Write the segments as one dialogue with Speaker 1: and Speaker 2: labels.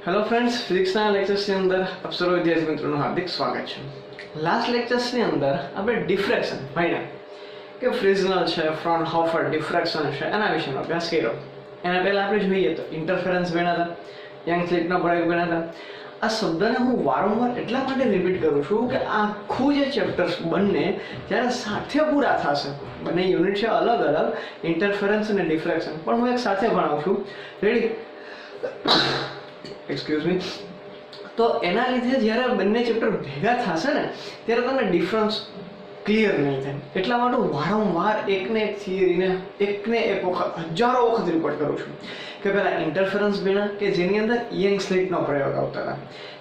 Speaker 1: Hello friends, ફિઝિક્સના લેક્ચર્સની અંદર આપ સર્વ વિદ્યાર્થી મિત્રોનું હાર્દિક સ્વાગત છે. લાસ્ટ લેક્ચર્સની અંદર આપણે ડિફ્રેક્શન ભણ્યા કે ફ્રિઝનલ છે, ફ્રોનહોફર ડિફ્રેક્શન છે, એના વિશેનો અભ્યાસ કર્યો. એના પહેલાં આપણે જોઈએ તો ઇન્ટરફેરન્સ ભણ્યા હતા, યંગ-સ્લિટનો પ્રયોગ ભણ્યા હતા. આ શબ્દને હું વારંવાર એટલા માટે રિપીટ કરું છું કે આખું જે ચેપ્ટર્સ બંને જ્યારે સાથે પૂરા થશે, બંને યુનિટ છે અલગ અલગ, ઇન્ટરફેરન્સ અને ડિફ્રેક્શન, પણ હું એક સાથે ભણાવું છું. રેડી? Excuse me. તો એના લીધે જ્યારે બંને ચેપ્ટર ભેગા થશે ને ત્યારે તમને ડિફરન્સ ક્લિયર નહીં થાય. એટલા માટે હું વારંવાર એકને એક થિયરીને એકને એક વખત હજારો વખત રિપોર્ટ કરું છું કે પહેલાં ઇન્ટરફરન્સ ભણ્યા કે જેની અંદર યંગ-સ્લિટનો પ્રયોગ આવતા હતા,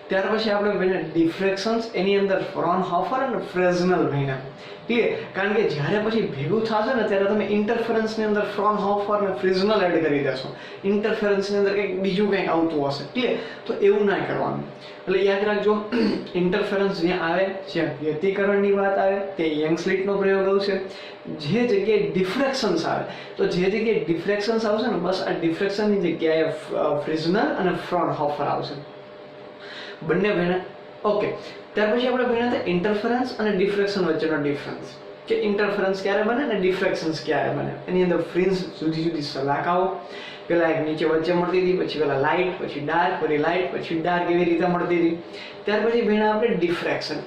Speaker 1: ત્યાર પછી આપણે ભણ્યા ડિફ્રેક્શન્સ, એની અંદર ફ્રોનહોફર અને ફ્રેઝનલ ભણ્યા. ક્લિયર? કારણ કે જ્યારે પછી ભેગું થશે ને ત્યારે તમે ઇન્ટરફરન્સની અંદર ફ્રોનહોફર અને ફ્રેઝનલ એડ કરી દેશો, ઇન્ટરફરન્સની અંદર કંઈક બીજું કંઈક આવતું હશે. ક્લિયર? તો એવું ના કરવાનું. એટલે યાદ રાખજો, ઇન્ટરફરન્સ જ્યાં આવે, જ્યાં વ્યતિકરણની વાત આવે તે યંગ-સ્લિટનો પ્રયોગ આવશે. જે જગ્યાએ ડિફ્રેક્શન્સ આવે તો જે જગ્યાએ ડિફ્રેક્શન્સ આવશે ને બસ આ ડિફ્રેક્શનની જગ્યાએ ફ્રેઝનલ અને ફ્રોનહોફર આવશે. બંને ભણ્યા. ઓકે, ત્યાર પછી આપણે ભણ્યા હતા ઇન્ટરફરન્સ અને ડિફ્રેક્શન વચ્ચેનો ડિફરન્સ, કે ઇન્ટરફરન્સ ક્યારે બને ને ડિફ્રેક્શન્સ ક્યારે બને. એની અંદર ફ્રિન્જ જુદી જુદી સલાખાઓ, પેલા એક નીચે વચ્ચે મળતી હતી, પછી પેલા લાઇટ, પછી ડાર્ક, પછી લાઇટ, પછી ડાર્ક, એવી રીતે મળતી હતી. ત્યાર પછી ભણ્યા આપણે ડિફ્રેક્શન.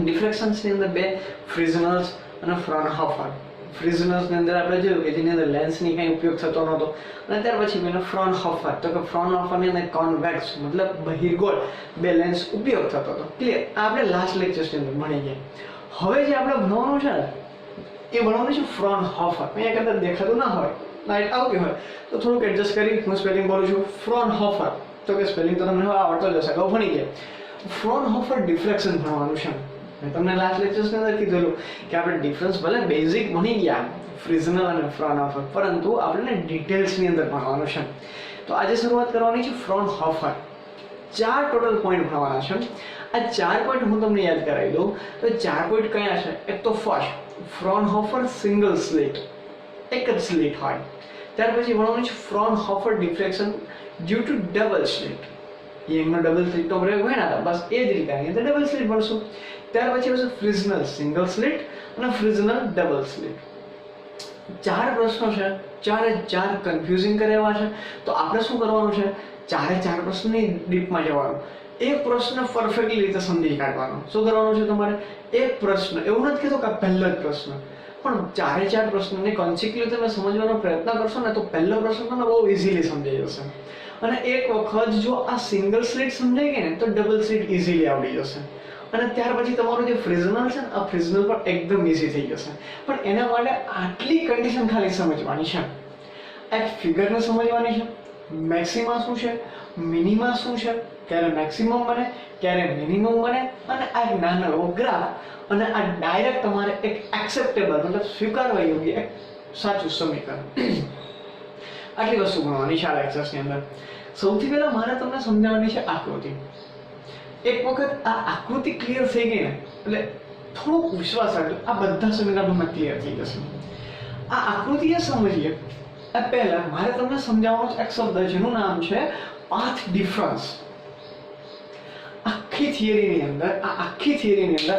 Speaker 1: ડિફ્રેક્શન્સની અંદર બે, ફ્રિઝનલ્સ અને ફ્રોનહોફર. ફ્રિઝનલ્સની અંદર આપણે જોયું કે જેની અંદર લેન્સની કંઈ ઉપયોગ થતો નહોતો, અને ત્યાર પછી મેં ફ્રોનહોફર, તો કે ફ્રોનહોફરની અંદર કોન્વેક્સ મતલબ બહિર્ગોળ બે લેન્સ ઉપયોગ થતો હતો. ક્લિયર? આ આપણે લાસ્ટ લેક્ચર્સની અંદર ભણી ગયા. હવે જે આપણે ભણવાનું છે ને એ ભણવાનું છે ફ્રોનહોફર. અહીંયા કદાચ દેખાતું ના હોય, લાઇટ આવતી હોય તો થોડુંક એડજસ્ટ કરી હું સ્પેલિંગ બોલું છું. ફ્રોનહોફર, તો કે સ્પેલિંગ તો તમને આવડતો જ હશે, અગાઉ ભણી ગયા. ફ્રોનહોફર ડિફ્રેક્શન ભણવાનું છે. મેં તમને લાસ્ટ લેક્ચર્સની અંદર કીધેલું કે આપણે ડિફરન્સ ભલે બેઝિક ભણી ગયા ફ્રિઝનલ અને ફ્રોનહોફર, પરંતુ આપણે ડિટેલ્સની અંદર ભણવાનું છે. તો આજે શરૂઆત કરવાની છે ફ્રોનહોફર. 4 ટોટલ પોઈન્ટ ભણવાના છે. આ 4 પોઈન્ટ હું તમને યાદ કરાવી દઉં તો 4 પોઈન્ટ કયા છે? એક તો ફર્સ્ટ, ફ્રોનહોફર સિંગલ સ્લિટ, એક જ સ્લિટ હોય. ત્યાર પછી ભણવાનું છે Fraunhofer diffraction due to double slit. યંગનો ડબલ સ્લિટનો પ્રયોગ હોય ને, બસ એ જ રીતે આની અંદર ડબલ સ્લિટ ભણશું. ત્યાર પછી આવશે ફ્રિઝનલ સિંગલ સ્લિટ અને ફ્રિઝનલ ડબલ સ્લિટ. 4 પ્રશ્નો છે, 4 કન્ફ્યુઝિંગ કરે એવા છે. તો આપણે શું કરવાનું છે? 4 પ્રશ્નની ડીપમાં જવાનું, એક પ્રશ્ન પરફેક્ટલી રીતે સમજી કાઢવાનો. શું કરવાનું છે તમારે? એક પ્રશ્ન, એવું નથી કહેતો કે પહેલો જ પ્રશ્ન, પણ 4 પ્રશ્નને કોન્સિક્યુટિવ તમે સમજવાનો પ્રયત્ન કરશો ને તો પહેલો પ્રશ્ન તમને બહુ ઇઝીલી સમજાઈ જશે. અને એક વખત જો આ સિંગલ સ્લિટ સમજાઈ ગઈ ને તો ડબલ સ્લિટ ઇઝીલી આવડી જશે. અને ત્યાર પછી તમારું જે ફ્રિઝનલ છે ને આ ફ્રિઝનલ પણ એકદમ ઇઝી થઈ જશે. પણ એના માટે આટલી કન્ડિશન ખાલી સમજવાની છે. એક ફિગરને સમજવાની છે, મેક્સિમા શું છે, મિનિમા શું છે, ક્યારે મેક્સિમમ બને, ક્યારે મિનિમમ બને, અને આ એક નાનો ગ્રાફ, અને આ ડાયરેક્ટ તમારે એક એક્સેપ્ટેબલ મતલબ સ્વીકારવા યોગ્ય એક સાચું સમીકરણ. આટલી વસ્તુ ભણવાની છે આ લેક્ચર્સની અંદર. સૌથી પહેલા મારે તમને સમજાવવાની છે આકૃતિ. એક વખત આ આકૃતિ ક્લિયર થઈ ગઈ ને એટલે થોડોક વિશ્વાસ રાખજો, આ બધા સમીકરણોમાં ક્લિયર થઈ જશે. આ આકૃતિ એ સમજીએ એ પહેલા મારે તમને સમજાવવાનો એક શબ્દ જેનું નામ છે પાથ ડિફરન્સ. આખી થિયરીની અંદર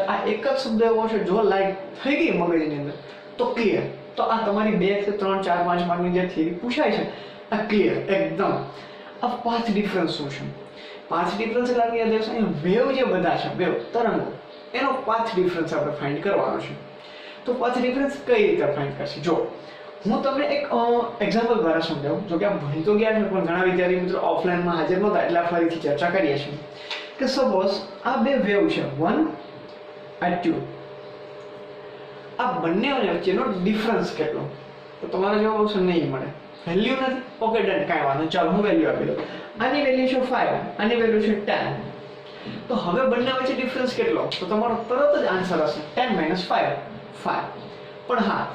Speaker 1: આ એક જ શબ્દ એવો છે, જો લાઈટ થઈ ગઈ મગજની અંદર તો ક્લિયર. તો આ તમારી 2 કે 3 4 5 માર્કની જે થિયરી પૂછાય છે આ ક્લિયર એકદમ. આ પાથ ડિફરન્સ શું છે? પાથ ડિફરન્સ એટલે યાદ રાખજો, અહીંયા વેવ જે બધા છે, વેવ તરંગો, એનો પાથ ડિફરન્સ આપણે ફાઇન્ડ કરવાનો છે. તો પાથ ડિફરન્સ કઈ રીતે ફાઇન્ડ કરશે? જો હું તમને એક એક્ઝામ્પલ દ્વારા સમજાવું. જો કે આ ભણી તો ગયા છે પણ ઘણા વિદ્યાર્થી મિત્રો ઓફલાઈનમાં હાજર નહોતા એટલે ફરીથી ચર્ચા કરીએ છીએ કે સપોઝ આ બે વેવ છે 1 અને 2. આ બંને વચ્ચેનો ડિફરન્સ કેટલો? તો તમારો જવાબ આવશે નહીં મળે, વેલ્યુ નથી. ઓકે ડન, કાંઈ વાંધો, ચાલો હું વેલ્યુ આપી દઉં. આની વેલ્યુ છે 5, આની વેલ્યુ છે 10. તો હવે બંને વચ્ચે ડિફરન્સ કેટલો? તો તમારો તરત જ આન્સર હશે 10 - 5, 5. પણ હા,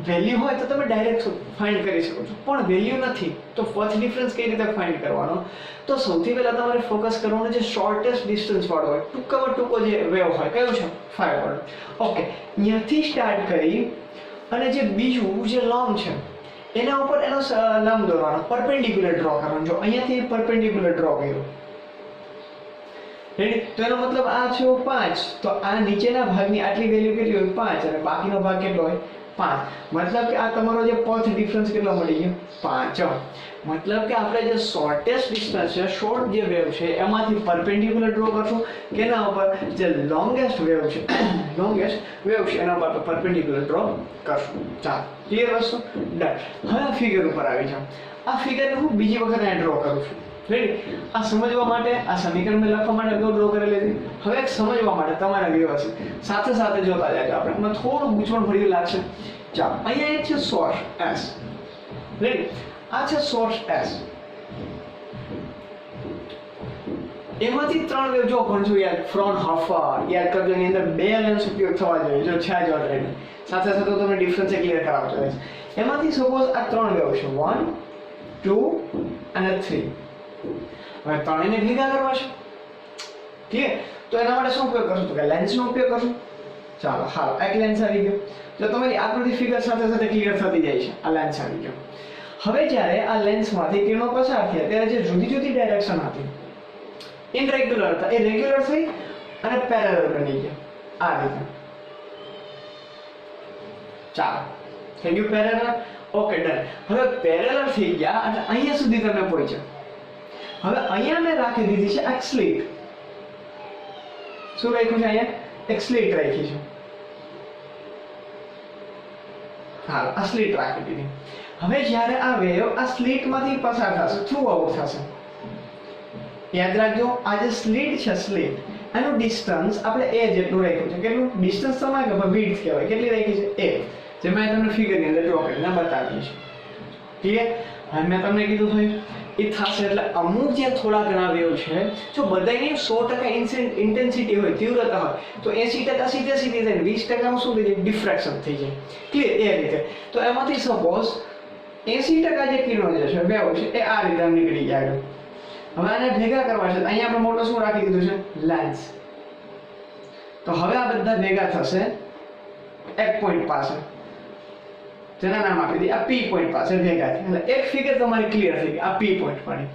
Speaker 1: વેલ્યુ હોય તો તમે ડાયરેક્ટ ફાઇન્ડ કરી શકો છો, પણ વેલ્યુ નથી તો પાથ ડિફરન્સ કઈ રીતે ફાઇન્ડ કરવાનો? તો સૌથી પહેલા તમારે ફોકસ કરવાનું જે શોર્ટેસ્ટ ડિસ્ટન્સ વાળો હોય, ટૂંકામાં ટૂંકો જે વેવ હોય, કયો છે? 5 વાળો. ઓકે, અહીંયાથી સ્ટાર્ટ કરી અને જે બીજું જે લોંગ છે એના ઉપર એનો લંબ દોરવાનો, પરપેન્ડિક્યુલર ડ્રો કરવાનો. જો અહીંયાથી પરપેન્ડિક્યુલર ડ્રો કર્યો, રેડી? તો એનો મતલબ આ છે 5, તો આ નીચેના ભાગની આટલી વેલ્યુ કેટલી હોય? 5, અને બાકીનો ભાગ કેટલો હોય? 5. મતલબ કે આ તમારો જે પથ ડિફરન્સ કેટલો મળી ગયો? 5. મતલબ કે આપણે જે શોર્ટેસ્ટ ડિસ્ટન્સ છે, શોર્ટ જે વેવ છે એમાંથી પરપેન્ડિક્યુલર ડ્રો કરશું, કેના ઉપર? જે લોંગેસ્ટ વેવ છે, લોંગેસ્ટ વેવ છે એના ઉપર પરપેન્ડિક્યુલર ડ્રો કરશું. ચાલો, ક્લિયર વસ્તુ? ડન. હવે આ ફિગર ઉપર આવી જાઓ. આ ફિગરને હું બીજી વખત અહીંયા ડ્રો કરું છું, રેડી? આ સમજવા માટે, આ સમીકરણ લખવા માટે ડ્રો કરેલી હતી. હવે એક સમજવા માટે તમારા વ્યવસ્થિત સાથે સાથે જોતા જાય, આપણે એમાં થોડું ગૂંચવણ ભર્યું લાગશે. ચાલો, અહીંયા એક છે સોર્સ S, રેડી? આ છે સોર્સ S. એમાંથી 3 વેવ જો પણ જો યાર, ફ્રોનહોફર યાદ કરજો, એની અંદર 2 લેન્સ ઉપયોગ થવા જોઈએ, જો છે જ ઓલરેડી. સાથે સાથે તમને ડિફરન્સ ક્લિયર કરાવતો રહેશે. એમાંથી સપોઝ આ 3 વેવ છે, 1, 2 અને 3. હવે ત્રણેયને ભેગા કરવા છે, ક્લિયર? તો એના માટે શું ઉપયોગ કરશું? તો કે લેન્સનો ઉપયોગ કરશું. ચાલો, હાલ એક લેન્સ આવી ગયો. જો તમારી આકૃતિ ફિગર સાથે સાથે ક્લિયર થતી જાય છે, આ લેન્સ આવી ગયો. હવે જ્યારે આ લેન્સમાંથી કિરણો પસાર થયા ત્યારે જે જુદી જુદી ડાયરેક્શન હતી, ઇનરેગ્યુલર હતા, એ રેગ્યુલર થઈ અને પેરેલલ બની ગયા આ રીતે. ચાલો, થઈ ગયું પેરેલલ? Okay, done. હવે પેરેલલ થઈ ગયા અને અહીંયા સુધી તમે પહોંચ્યા. હવે અહીંયા મેં રાખી દીધી છે એક સ્લીટ. શું રાખ્યું છે અહીંયા? એક સ્લીટ રાખી છે. હાલ, આ સ્લીટ રાખી દીધી. હવે જ્યારે આ વેવ આ સ્લીટમાંથી પસાર થશે, થ્રુ આઉટ થશે, યાદ રાખજો આ જે સ્લીટ છે, સ્લીટ એનું ડિસ્ટન્સ આપણે a જેટલું રાખ્યું છે. કેટલું ડિસ્ટન્સ? તમારે કે વિડ્થ કહેવાય. કેટલી રાખી છે? a, જે મેં તમને ફિગરની અંદર ડ્રો કરીને બતાવી છે. ક્લિયર? હવે મેં તમને કીધું થયું એ થશે એટલે અમુક જે થોડા ઘણા વેવ છે, જો બધાની 100% ઇન્ટેન્સિટી હોય, તીવ્રતા હોય, તો 80% સીધે સીધી થાય, 20% શું થઈ જાય? ડિફ્રેક્શન થઈ જાય. ક્લિયર? એ રીતે. તો એમાંથી સપોઝ 80% જે કિરણો જે છે, વેવ છે, એ આ રીતે નીકળી જાય. હવે આને ભેગા કરવા છે, અહીંયા આપણે મોટો શું રાખી દીધું છે? લેન્સ. તો હવે આ બધા ભેગા થશે એક પોઈન્ટ પાસે, જેના નામ આપી દઈએ આ P પોઈન્ટ પાસે ભેગા થયા. એટલે એક ફિગર તમારી ક્લિયર થઈ ગઈ, આ P પોઈન્ટ પડી.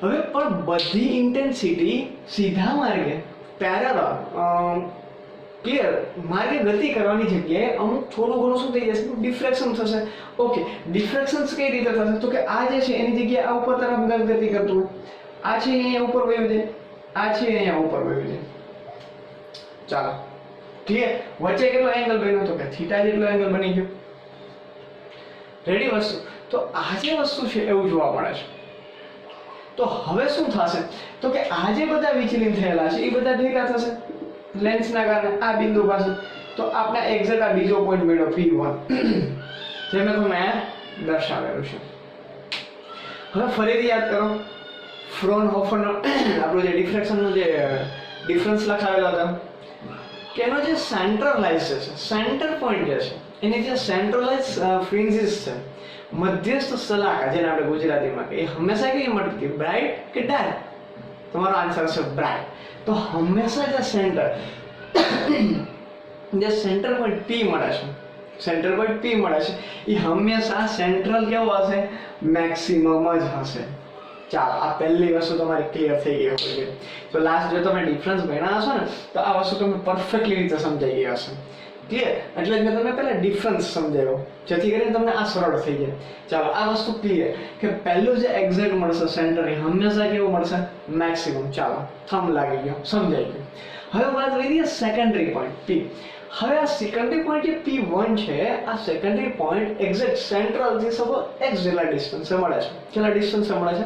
Speaker 1: હવે પણ બધી ઇન્ટેન્સિટી સીધા માર્ગે પેરેલલ ક્લિયર માર્ગે ગતિ કરવાની જગ્યાએ અમુક થોડું ઘણું શું થઈ જશે? ડિફ્રેક્શન થશે. ઓકે, ડિફ્રેક્શન કઈ રીતે થશે? તો કે આ જે છે એની જગ્યાએ આ ઉપર તરફ ગતિ કરતું, આ છે અહીંયા ઉપર વયું જાય, આ છે અહીંયા ઉપર વયું જાય. ચાલો, ક્લિયર? વચ્ચે કેટલો એંગલ બન્યો? તો કે થીટા જેટલો એંગલ બની ગયો. રેડી વસ્તુ? તો આ જે વસ્તુ છે એવું જોવા મળે છે. તો હવે શું થશે? તો કે આ જે બધા વિચલિત થયેલા છે એ બધા ભેગા થશે લેન્સના કારણે આ બિંદુ પાસે. તો આપણે એક્ઝેક્ટ આ બીજો પોઈન્ટ મળ્યો P1, જે મેં તમને અહીંયા દર્શાવેલું છે. હવે ફરીથી યાદ કરો ફ્રોનહોફરનો આપણો જે ડિફ્રેક્શનનો જે ડિફરન્સ લખાવેલો હતો, કે એનો જે સેન્ટ્રલાઇઝ છે, સેન્ટર પોઈન્ટ જે છે, એની જે સેન્ટ્રલાઇઝ ફ્રિન્જીસ છે, મધ્યસ્થ સલાકા, જેને આપણે ગુજરાતીમાં કહીએ, હંમેશા કેવી મળતી? બ્રાઇટ કે ડાર્ક? તમારો આન્સર છે બ્રાઇટ. તો હંમેશા જે સેન્ટર પોઈન્ટ P મળે છે, સેન્ટર પોઈન્ટ P મળે છે, એ હંમેશા સેન્ટ્રલ કેવો હશે? મેક્સિમમ જ હશે. ચાલો, આ પહેલી વસ્તુ તમારી ક્લિયર થઈ ગઈ હોય. તો લાસ્ટ જો તમે ડિફરન્સ ભણ્યા હશો ને, તો આ વસ્તુ તમને પરફેક્ટલી રીતે સમજાઈ ગઈ હશે. ક્લિયર? એટલે જ મેં તમને પહેલા ડિફરન્સ સમજાવ્યો, જેથી કરીને તમને આ સરળ થઈ જાય. ચાલો, આ વસ્તુ ક્લિયર કે પહેલું જે એક્ઝેક્ટ મળશે સેન્ટર, એ હંમેશા કેવું મળશે? મેક્સિમમ. ચાલો, થંબ લાગી ગયો, સમજાઈ ગયું. હવે વાત કરીએ સેકન્ડરી પોઈન્ટ P. હવે આ સેકન્ડરી પોઈન્ટ જે P1 છે, આ સેકન્ડરી પોઈન્ટ એક્ઝેક્ટ સેન્ટ્રલ થી સપોઝ x જેટલા ડિસ્ટન્સે મળે છે. કેટલા ડિસ્ટન્સે મળે છે?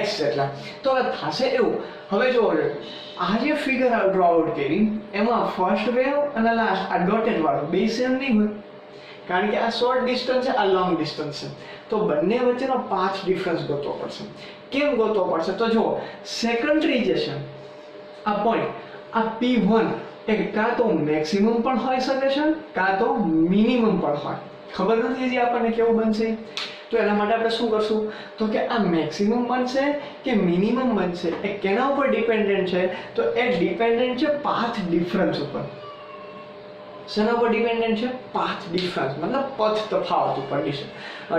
Speaker 1: x જેટલા. તો હવે થશે એવું, હવે જોવો, આ જે ફિગર ડ્રો આઉટ કરી એમાં ફર્સ્ટ વેવ અને લાસ્ટ આ ડોટેડ વાળો બે સેમ નહીં હોય, કારણ કે આ શોર્ટ ડિસ્ટન્સ છે, આ લોંગ ડિસ્ટન્સ છે. તો બંને વચ્ચેનો પાથ ડિફરન્સ ગોતવો પડશે. કેમ ગોતવો પડશે? તો જો સેકન્ડરી જે છે આ પોઈન્ટ, આ P1 એ કાં તો મેક્સિમમ પણ હોઈ શકે છે, કાં તો મિનિમમ પણ હોય. ખબર નથી હજી આપણને કેવું બનશે. તો એના માટે આપણે શું કરશું? તો કે આ મેક્સિમમ બનશે કે મિનિમમ બનશે, એ કેના ઉપર ડિપેન્ડન્ટ છે? તો એ ડિપેન્ડન્ટ છે પાથ ડિફરન્સ ઉપર. શેના ઉપર ડિપેન્ડન્ટ છે? પાથ ડિફરન્સ, મતલબ પથ તફાવત ઉપર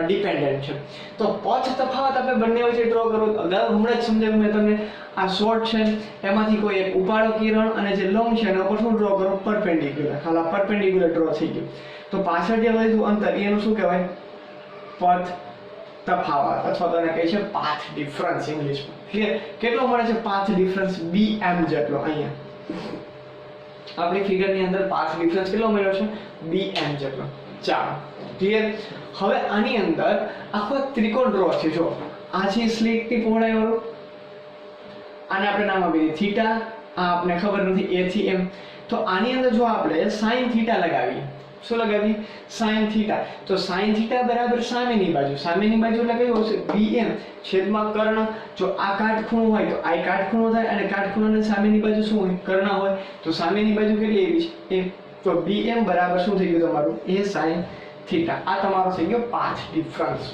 Speaker 1: ડિપેન્ડન્ટ છે. તો પથ તફાવત આપણે બંને વચ્ચે ડ્રો કરો. અગાઉ હમણાં જ સમજાવ્યું મેં તમને, આ શોર્ટ છે એમાંથી કોઈ એક ઉપાડો કિરણ અને જે લંબ છે એના ઉપર શું ડ્રો કરો? પરપેન્ડિક્યુલર. હાલ આ પરપેન્ડિક્યુલર ડ્રો થઈ ગયું. તો પાછળ જે વધ્યું અંતર એનું શું કહેવાય? પથ તફાવત, અથવા તો એને કહે છે પાથ ડિફરન્સ ઇંગ્લિશમાં. ક્લિયર? કેટલો મળે છે પાથ ડિફરન્સ? bm જેટલો. અહીંયા આપણી ફિગરની અંદર પાથ ડિફરન્સ કેટલો મળ્યો છે? bm જેટલો. ચાલો, ક્લિયર? હવે આની અંદર આખો ત્રિકોણ ડ્રો છે. જો આ છે સ્લિટની પહોળાઈ વાળું, આને આપણે નામ આપી દીધું થીટા. આ આપણે ખબર નથી a થી m. તો આની અંદર જો આપણે sin થીટા લગાવીએ, શું લગાવી? sin theta. તો sin થીટા બરાબર સામેની બાજુ. સામેની બાજુ એટલે કયું હશે? bm છેદમાં કર્ણ. જો આ કાટખૂણો હોય તો આ કાટખૂણો થાય, અને કાટખૂણાની સામેની બાજુ શું હોય? કર્ણ હોય. તો સામેની બાજુ કેટલી આવી છે? a. તો bm બરાબર શું થઈ ગયું તમારું? a sin theta. આ તમારો થઈ ગયો પાથ ડિફરન્સ.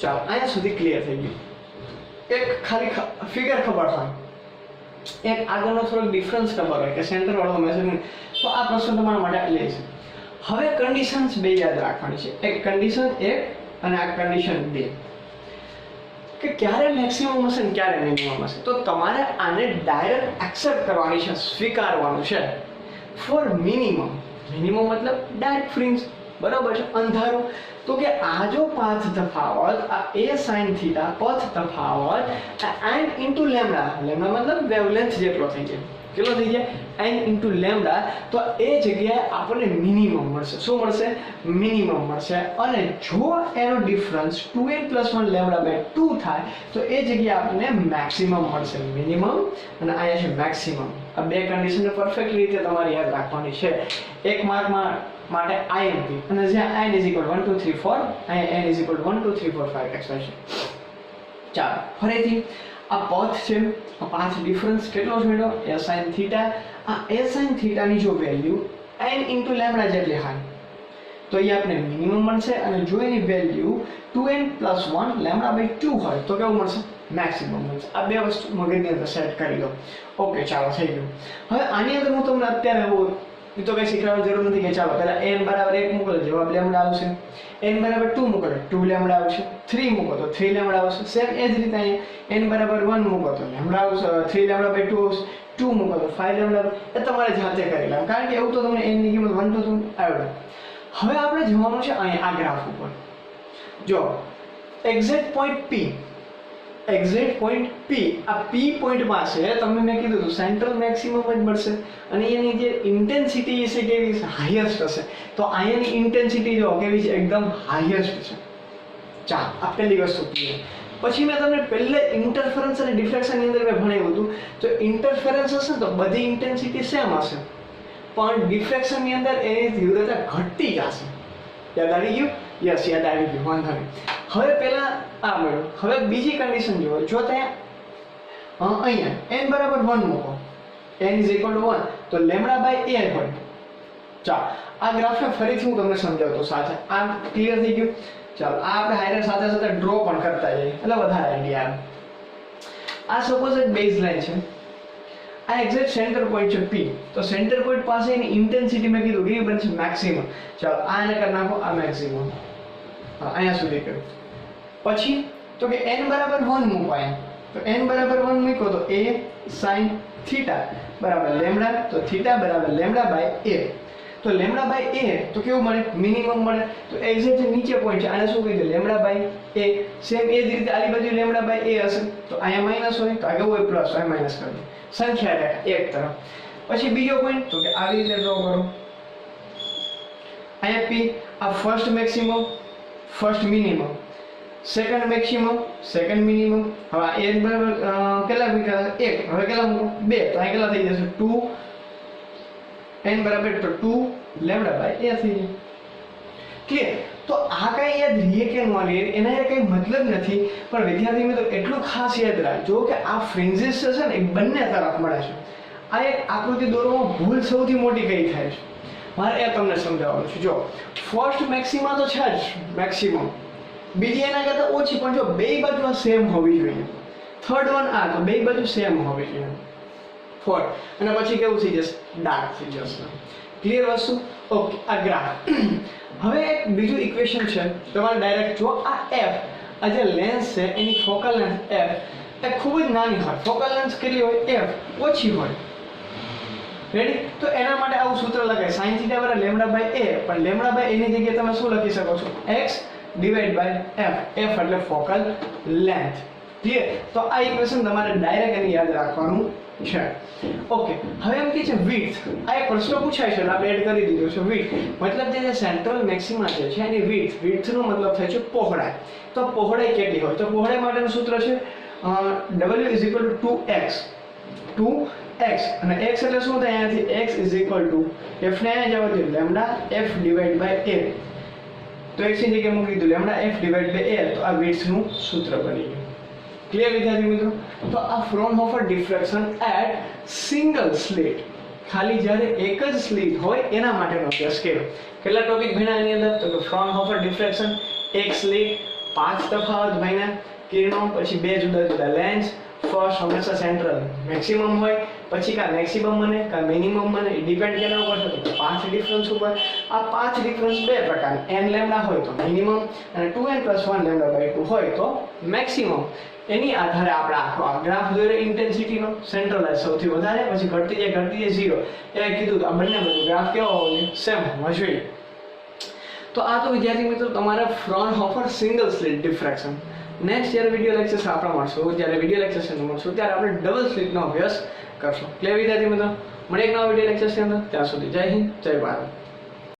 Speaker 1: ચાલો, અહીંયા સુધી ક્લિયર થઈ ગયું. એક ખાલી ફિગર ખબર હોય, એક આગળનો થોડોક ડિફરન્સ ખબર હોય કે સેન્ટર વાળો મેઝરમેન્ટ, તો આ પ્રશ્ન તમારા માટે લે છે. હવે કન્ડિશન્સ બે યાદ રાખવાની છે. એક કન્ડિશન 1 અને આ કન્ડિશન 2, કે ક્યારે મેક્સિમમ હશે ને ક્યારે મિનિમમ હશે. તો તમારે આને ડાયરેક્ટ એક્સેપ્ટ કરવાની છે, સ્વીકારવાનું છે. ફોર મિનિમમ, મિનિમમ મતલબ ડાયરેક્ટ ફ્રિન્જ, બરાબર છે, અંધારું. તો કે આ જો પાથ તફાવત, આ a sin થીટા પથ તફાવત n into લેમ્ડા, લેમ્ડા મતલબ વેવલેન્થ જેટલો થઈ જાય. કેટલો થઈ જાય? n into lambda. તો એ જગ્યાએ આપણને મિનિમમ મળશે. શું મળશે? મિનિમમ મળશે. અને જો એનો ડિફરન્સ 2n + 1 લેમ્ડા બાય 2 થાય તો એ જગ્યાએ આપણને મેક્સિમમ મળશે. મિનિમમ અને અહીંયા છે મેક્સિમમ. આ બે કન્ડિશનને પરફેક્ટ રીતે તમારે યાદ રાખવાની છે. એક માર્કમાં માટે IMP, અને જ્યાં n = 1 2 3 4, અહીંયા n = 1 2 3 4 5 etc છે. ચાલો, ફરીથી આ પથ છે, આ પાથ ડિફરન્સ કેટલો મળ્યો? a sin theta. આ a sin થીટાની જો વેલ્યુ n into લેમ્ડા જેટલી હોય તો એ આપણે મિનિમમ મળશે. અને જો એની વેલ્યુ 2n + 1 લેમ્ડા બાય 2 હોય તો કેવું મળશે? મેક્સિમમ મળશે. આ બે વસ્તુ મગજની અંદર સેટ કરી લો. ઓકે, ચાલો, થઈ ગયું. હવે આની અંદર હું તમને અત્યારે એ તો કઈ શીખવાની જરૂર નથી કે ચાલો પહેલા n બરાબર 1 મૂકો તો જવાબ લેમ્ડા આવશે, n બરાબર 2 મૂકો તો 2 લેમ્ડા આવશે, 3 મૂકો તો 3 લેમ્ડા આવશે. સેમ એ જ રીતે અહીંયા n બરાબર 1 મૂકો તો લેમ્ડા આવશે, 3 લેમ્ડા બાય 2 આવશે, 2 મૂકો તો 5 લેમ્ડા. એ તમારે જાતે કરી લેવાનું, કારણ કે એવું તો તમને n ની કિંમત 1 તો આવડે. હવે આપણે જવાનું છે અહીંયા આ ગ્રાફ ઉપર. જો exact point p, exact point p, આ p પોઈન્ટ પાસે તમને મેં કીધું હતું સેન્ટ્રલ મેક્સિમમ જ મળશે. અને એની જે ઇન્ટેન્સિટી છે કેવી છે? હાઈએસ્ટ હશે. તો અહીંયાની ઇન્ટેન્સિટી જો કેવી છે? એકદમ હાઈએસ્ટ છે. ચાલો, આ પહેલી વસ્તુ ક્લિયર. પછી મેં તમને પહેલે ઇન્ટરફરન્સ અને ડિફ્રેક્શનની અંદર મેં ભણાવ્યું હતું. તો ઇન્ટરફરન્સ હશે તો બધી ઇન્ટેન્સિટી સેમ હશે, પણ ડિફ્રેક્શનની અંદર એની તીવ્રતા ઘટતી જશે. યાદ આવી ગયું? યસ, યાદ આવી ગયું, વાંધો નહીં. હવે પહેલા આ મળ્યું. હવે બીજી કન્ડિશન જુઓ. જો ત્યાં અહીંયા n બરાબર 1 મૂકો, n = 1, તો લેમ્ડા બાય a હોય. ચાલો, આ ગ્રાફને ફરીથી હું તમને સમજાવતો સાથે. આ ક્લિયર થઈ ગયું? ચાલો, આ આપણે હાઈલાઇટ સાથે સાથે ડ્રો પણ કરતા જઈએ એટલે વધારે આઈડિયા આવે. આ સપોઝ એક બેઝ લાઈન છે, આ એક્ઝેક્ટ સેન્ટર પોઈન્ટ છે p. તો સેન્ટર પોઈન્ટ પાસે એની ઇન્ટેન્સિટી મેં કીધું કેવી બનશે? મેક્સિમમ. ચાલો, આ એને કરી નાખો, આ મેક્સિમમ. અહીંયા સુધી કર્યું. પછી તો કે n બરાબર 1 મૂકો અહીંયા. તો n બરાબર 1 મૂકો તો a sin થીટા બરાબર લેમ્ડા, તો થીટા બરાબર લેમ્ડા બાય a. તો લેમ્ડા બાય a તો કેવું મળે? મિનિમમ મળે. તો એક્ઝેક્ટ નીચે પોઈન્ટ છે, આને શું કહી દે? Lambda by a. સેમ એ જ રીતે આલી બાજુ લેમ્ડા બાય a હશે, તો અહીંયા માઈનસ હોય તો આગળ હોય પ્લસ હોય, માઈનસ કરી દો. સંખ્યા રેખા એક તરફ. પછી બીજો પોઈન્ટ તો કે આવી રીતે ડ્રો કરો. અહીંયા p, આ first maximum, first minimum, second maximum, second minimum. હવે a બરાબર કેટલા મૂક્યા? 1. હવે કેટલા મૂકો? 2. તો અહીં કેટલા થઈ જશે? 2. n બરાબર તો 2 લેમ્ડા બાય a થઈ જાય. ક્લિયર? તો આ કઈ યાદ રહીએ કે ન રહીએ એના કઈ મતલબ નથી, પણ વિદ્યાર્થી મિત્રો એટલું ખાસ યાદ રાખજો કે આ ફ્રિન્જીસ છે ને એ બંને તરફ મળે છે. આ એક આકૃતિ દોરવામાં ભૂલ સૌથી મોટી કઈ થાય છે મારે એ તમને સમજાવવાનું છે. જો ફર્સ્ટ મેક્સિમા તો છે જ મેક્સિમમ, બીજી એના કરતા ઓછી, પણ જો બે બાજુ સેમ હોવી જોઈએ. થર્ડ વન આ, તો બે બાજુ સેમ હોવી જોઈએ. ફોર્થ, અને પછી કેવું થઈ જશે? ડાર્ક થઈ જશે. ક્લિયર વસ્તુ? ઓકે, આ ગ્રાફ. હવે એક બીજું ઇક્વેશન છે, તમારે ડાયરેક્ટ જો આ f, આ જે લેન્સ છે એની ફોકલ લેન્થ f એ ખૂબ જ નાની હોય. ફોકલ લેન્થ કેટલી હોય? f ઓછી હોય. રેડી? તો એના માટે આવું સૂત્ર લખાય sin θ = λ/a, પણ λ/a ની જગ્યાએ તમે શું લખી શકો છો? x / f. f એટલે ફોકલ લેન્થ. ક્લિયર? તો આ ઇક્વેશન તમારે ડાયરેક્ટ એની યાદ રાખવાનું છે. ઓકે, હવે એમ કે છે width. આ એક પ્રશ્ન પૂછાય છે એટલે આપણે એડ કરી દીધો છે width. મતલબ જે સેન્ટ્રલ મેક્સિમા છે એની width. width નો મતલબ થાય છે પહોળાઈ. તો પહોળાઈ કેટલી હોય? તો પહોળાઈ માટેનું સૂત્ર છે w = 2x. 2x અને x એટલે શું થાય? અહીંયાથી x f ને અહીંયા જવા દો લેમ્ડા f / a. તો x ની જગ્યાએ મૂકી દીધું લેમ્ડા f / a. તો આ width નું સૂત્ર બની ગયું. ક્લિયર વિદ્યાર્થી મિત્રો? તો આ Fraunhofer diffraction at single slit, ખાલી જ્યારે એક જ સ્લિટ હોય એના માટેનો અભ્યાસ કર્યો. કેટલા ટોપિક ભણ્યા એની અંદર? તો કે ફ્રોનહોફર ડિફ્રેક્શન, એક સ્લિટ, 5 તફાવત ભણ્યા, કિરણો, પછી 2 જુદા જુદા લેન્સ. ફર્સ્ટ હંમેશા સેન્ટ્રલ મેક્સિમમ હોય, પછી કા મેક્સિમમ બને કા મિનિમમ બને, ડિપેન્ડ કેના ઉપર છે? તો 5 ડિફરન્સ ઉપર. આ 5 ડિફરન્સ બે પ્રકારના, n લેમ્ડા હોય તો મિનિમમ અને 2n + 1 λ/2 હોય તો મેક્સિમમ. એની આધારે આપણે આખો આ ગ્રાફ દોર્યો ઇન્ટેન્સિટીનો. સેન્ટ્રલાઇઝ સૌથી વધારે, પછી ઘટતી જાય 0. એ કીધું તો આ બંને બધું ગ્રાફ કેવો હોવો જોઈએ? સેમ હોવો જોઈએ. તો આ તો વિદ્યાર્થી મિત્રો તમારા Fraunhofer single slit diffraction. Next જ્યારે વિડિયો લેક્ચર આપણે મળશું, જ્યારે વિડિયો લેક્ચર મળશું ત્યારે આપણે ડબલ સ્લિટનો અભ્યાસ કરશું. ક્લિયર વિદ્યાર્થી મિત્રો? મળીએ એક નવા વિડિયો લેક્ચરની અંદર. ત્યાં સુધી જય હિન્દ, જય ભારત.